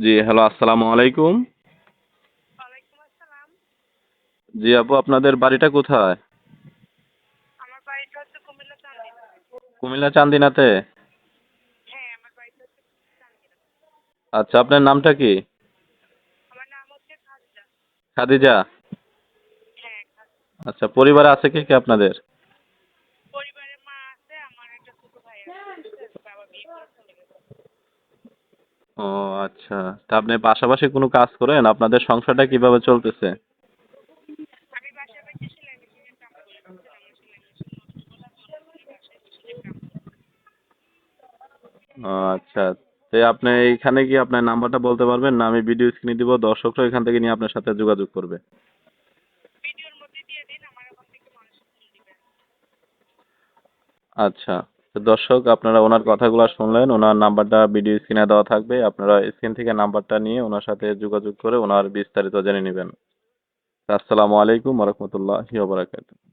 জি, hello, আসসালামু আলাইকুম। ওয়ালাইকুম আসসালাম। জি আপু, আপনাদের বাড়িটা কোথায়? আমার বাড়িটা হচ্ছে কুমিল্লা চান্দিনা। কুমিল্লা চান্দিনাতে? হ্যাঁ, আমার বাড়িটা হচ্ছে চান্দিনা। আচ্ছা, আপনার নামটা কি? আমার নাম হচ্ছে খাদিজা। খাদিজা? হ্যাঁ, খাদিজা। আচ্ছা, পরিবারে আছে কে কে আপনাদের? পরিবারে মা আছে, আমার একটা ছোট ভাই আছে, ঠিক আছে? বাবা বিয়ে করে চলে গেছে। ও আচ্ছা, তা আপনি পাশাপাশি কোনো কাজ করেন? আপনাদের সংসারটা কিভাবে চলতেছে? আমি বাসায় বাসায় সেলাই মেশিনের কাম করি, বুঝছেন? আমার সেলাই মেশিন নষ্ট বলার কারণে বাসায় মেশিনের কাম করি। ও আচ্ছা, তো আপনি এইখানে কি আপনার নাম্বারটা বলতে পারবেন না? আমি ভিডিও স্ক্রিনে দিব, দর্শকরা এখান থেকে নিয়ে আপনার সাথে যোগাযোগ করবে। ভিডিওর মধ্যে দিয়ে দিন, আমার ওখান থেকে মানুষ ফোন দিবে। আচ্ছা, তো দর্শক আপনারা ওনার কথাগুলো শুনলেন, ওনার নাম্বারটা ভিডিও স্ক্রিনে দেওয়া থাকবে, আপনারা স্ক্রিন থেকে নাম্বারটা নিয়ে ওনার সাথে যোগাযোগ করে ওনার বিস্তারিত জেনে নেবেন। আসসালামু আলাইকুম ওয়া রাহমাতুল্লাহি ওয়া বারাকাতুহু।